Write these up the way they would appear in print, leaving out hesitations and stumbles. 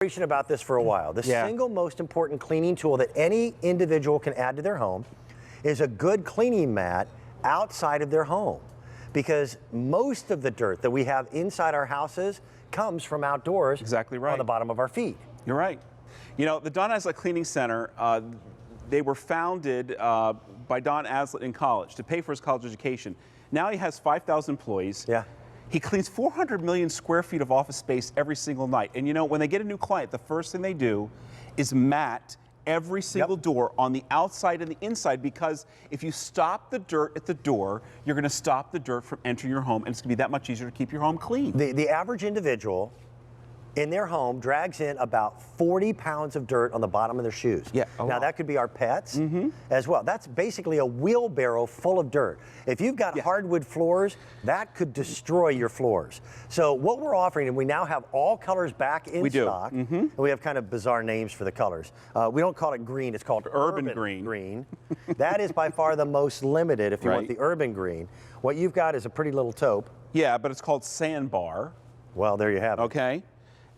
About this for a while. The single most important cleaning tool that any individual can add to their home is a good cleaning mat outside of their home, because most of the dirt that we have inside our houses comes from outdoors. Exactly right. On the bottom of our feet. You're right. You know, the Don Aslett Cleaning Center, they were founded by Don Aslett in college to pay for his college education. Now he has 5,000 employees. Yeah. He cleans 400 million square feet of office space every single night. And you know, when they get a new client, the first thing they do is mat every single door on the outside and the inside, because if you stop the dirt at the door, you're going to stop the dirt from entering your home, and it's going to be that much easier to keep your home clean. The average individual in their home drags in about 40 pounds of dirt on the bottom of their shoes. Yeah. Now that could be our pets as well. That's basically a wheelbarrow full of dirt. If you've got hardwood floors, that could destroy your floors. So what we're offering, and we now have all colors back in stock. And we have kind of bizarre names for the colors. We don't call it green, it's called urban green. That is by far the most limited if you want the urban green. What you've got is a pretty little taupe. Yeah, but it's called sandbar. Well, there you have it. Okay.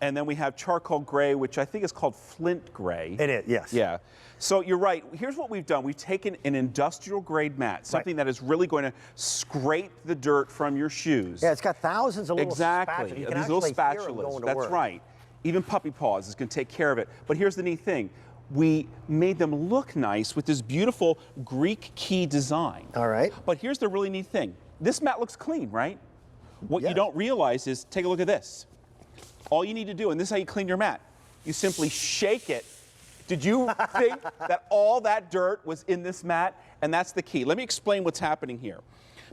And then we have charcoal gray, which I think is called flint gray. It is, yes. Yeah. So you're right. Here's what we've done. We've taken an industrial grade mat, something that is really going to scrape the dirt from your shoes. Yeah, it's got thousands of little spatulas. You can these little spatulas. Hear them going to That's work. right. Even puppy paws is going to take care of it. But here's the neat thing. We made them look nice with this beautiful Greek key design. All right. But here's the really neat thing. This mat looks clean, right? What you don't realize is, take a look at this. All you need to do, and this is how you clean your mat, you simply shake it. Did you think that all that dirt was in this mat? And that's the key. Let me explain what's happening here.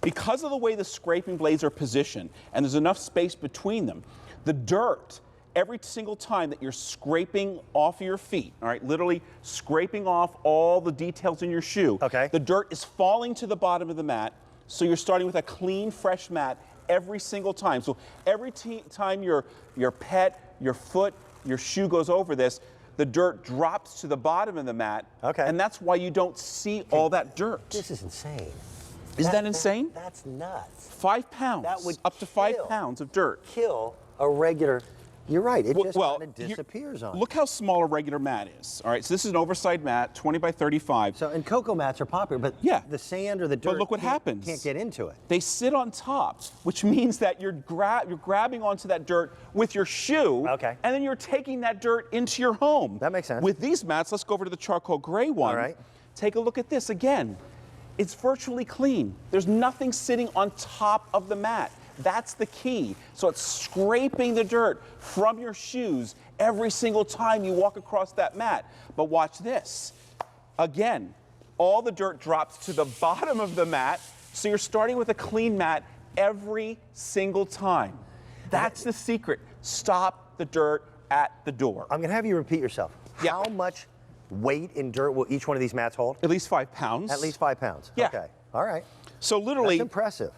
Because of the way the scraping blades are positioned, and there's enough space between them, the dirt, every single time that you're scraping off of your feet, all right, literally scraping off all the details in your shoe, the dirt is falling to the bottom of the mat, so you're starting with a clean, fresh mat every single time. So every time your pet, your foot, your shoe goes over this, the dirt drops to the bottom of the mat. And that's why you don't see all that dirt. This is insane. Isn't that insane? That's nuts. 5 pounds. That would up to 5 pounds of dirt. Kill a regular. You're right. It just kind of disappears on. Look how small a regular mat is. All right, so this is an oversized mat, 20 by 35. So, and cocoa mats are popular, but the sand or the dirt. But look what happens. Can't get into it. They sit on top, which means that you're grabbing onto that dirt with your shoe. And then you're taking that dirt into your home. That makes sense. With these mats, let's go over to the charcoal gray one. All right. Take a look at this again. It's virtually clean. There's nothing sitting on top of the mat. That's the key. So it's scraping the dirt from your shoes every single time you walk across that mat. But watch this. Again, all the dirt drops to the bottom of the mat, so you're starting with a clean mat every single time. That's the secret. Stop the dirt at the door. I'm going to have you repeat yourself. How much weight in dirt will each one of these mats hold? At least 5 pounds. At least 5 pounds. Yeah. Okay. All right. So literally. That's impressive.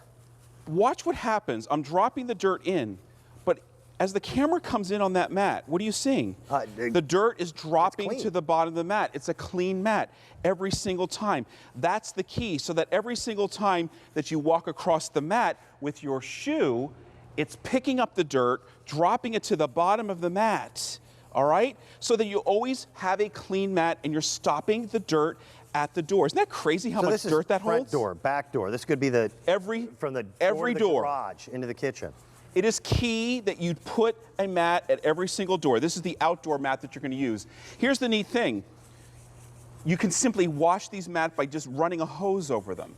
Watch what happens. I'm dropping the dirt in, but as the camera comes in on that mat, what are you seeing? The dirt is dropping to the bottom of the mat. It's a clean mat every single time. That's the key, so that every single time that you walk across the mat with your shoe, it's picking up the dirt, dropping it to the bottom of the mat, all right? So that you always have a clean mat and you're stopping the dirt at the door. Isn't that crazy how much dirt that holds? Front door, back door. This could be the from the garage into the kitchen. It is key that you put a mat at every single door. This is the outdoor mat that you're going to use. Here's the neat thing. You can simply wash these mats by just running a hose over them.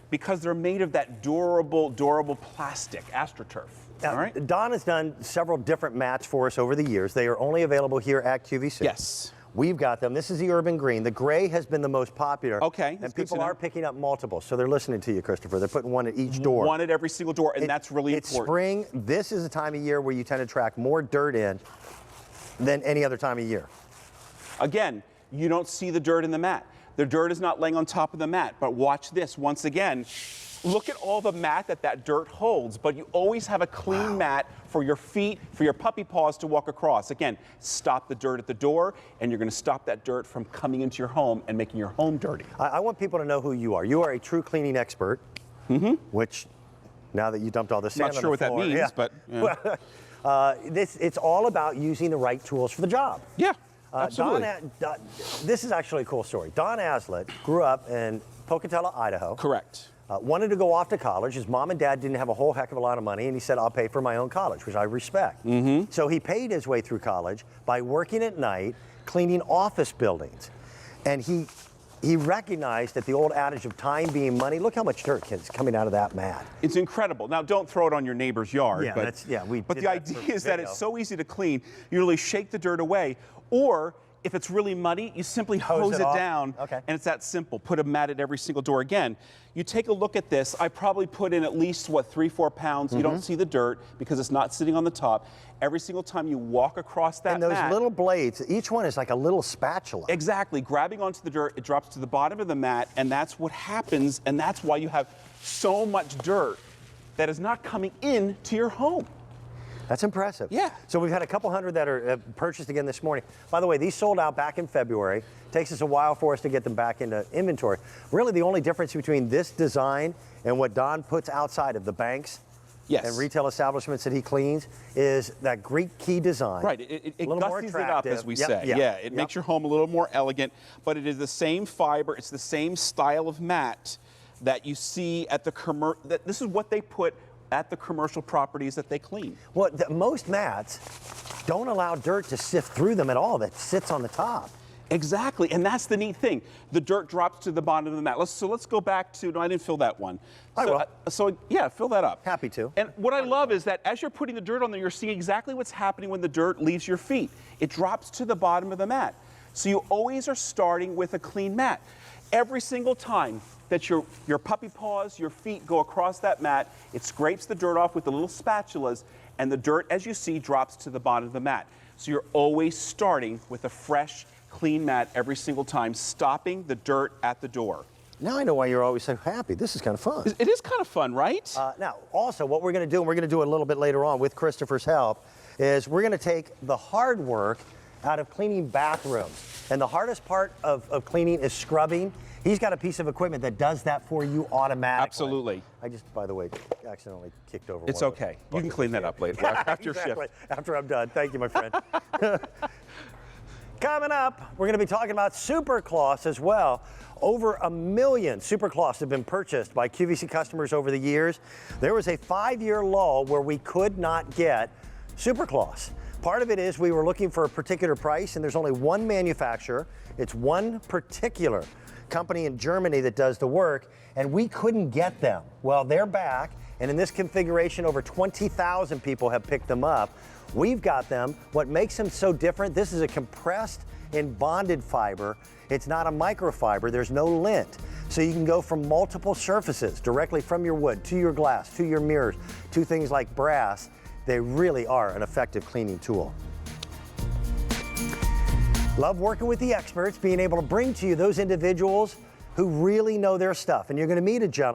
Because they're made of that durable plastic, AstroTurf. Now, all right? Don has done several different mats for us over the years. They are only available here at QVC. Yes. We've got them. This is the urban green. The gray has been the most popular. And people are picking up multiple, so they're listening to you, Christopher. They're putting one at each door. One at every single door, and that's really important. It's spring. This is the time of year where you tend to track more dirt in than any other time of year. Again, you don't see the dirt in the mat. The dirt is not laying on top of the mat, but watch this once again. Look at all the mat that dirt holds, but you always have a clean mat for your feet, for your puppy paws to walk across. Again, stop the dirt at the door, and you're going to stop that dirt from coming into your home and making your home dirty. I want people to know who you are. You are a true cleaning expert, which, now that you dumped all the sand on the floor. Not sure what that means, but... It's all about using the right tools for the job. Yeah, absolutely. This is actually a cool story. Don Aslett grew up in Pocatello, Idaho. Correct. Wanted to go off to college. His mom and dad didn't have a whole heck of a lot of money, and he said, I'll pay for my own college, which I respect. So he paid his way through college by working at night, cleaning office buildings. And he recognized that the old adage of time being money, look how much dirt is coming out of that mat. It's incredible. Now, don't throw it on your neighbor's yard. Yeah, but the idea is that it's so easy to clean. You really shake the dirt away, or if it's really muddy, you simply hose it down, and it's that simple. Put a mat at every single door. Again, you take a look at this. I probably put in at least, 3-4 pounds. You don't see the dirt because it's not sitting on the top. Every single time you walk across that mat. And those little blades, each one is like a little spatula. Exactly. Grabbing onto the dirt, it drops to the bottom of the mat, and that's what happens, and that's why you have so much dirt that is not coming into your home. That's impressive. Yeah. So we've had a couple hundred that are purchased again this morning. By the way, these sold out back in February. Takes us a while for us to get them back into inventory. Really, the only difference between this design and what Don puts outside of the banks and retail establishments that he cleans is that Greek key design. Right. It gussies it up, as we say. It makes your home a little more elegant, but it is the same fiber. It's the same style of mat that you see at the commercial. This is what they put at the commercial properties that they clean. Well, most mats don't allow dirt to sift through them at all. That sits on the top. Exactly, and that's the neat thing. The dirt drops to the bottom of the mat. Let's go back to, no, I didn't fill that one. I will. So yeah, fill that up. Happy to. And what I love is that as you're putting the dirt on there, you're seeing exactly what's happening when the dirt leaves your feet. It drops to the bottom of the mat. So you always are starting with a clean mat. Every single time that your puppy paws, your feet go across that mat, it scrapes the dirt off with the little spatulas, and the dirt, as you see, drops to the bottom of the mat. So you're always starting with a fresh, clean mat every single time, stopping the dirt at the door. Now I know why you're always so happy. This is kind of fun. It is kind of fun, right? Now, also, what we're going to do, and we're going to do it a little bit later on with Christopher's help, is we're going to take the hard work out of cleaning bathrooms. And the hardest part of cleaning is scrubbing. He's got a piece of equipment that does that for you automatically. Absolutely. I just, by the way, accidentally kicked over It's one okay. You can clean that up later after your shift. After I'm done. Thank you, my friend. Coming up, we're going to be talking about super cloths as well. Over 1 million super cloths have been purchased by QVC customers over the years. There was a 5-year lull where we could not get super cloths. Part of it is we were looking for a particular price, and there's only one manufacturer. It's one particular company in Germany that does the work, and we couldn't get them. Well, they're back, and in this configuration, over 20,000 people have picked them up. We've got them. What makes them so different, this is a compressed and bonded fiber. It's not a microfiber. There's no lint. So you can go from multiple surfaces, directly from your wood to your glass, to your mirrors, to things like brass. They really are an effective cleaning tool. Love working with the experts, being able to bring to you those individuals who really know their stuff. And you're going to meet a gentleman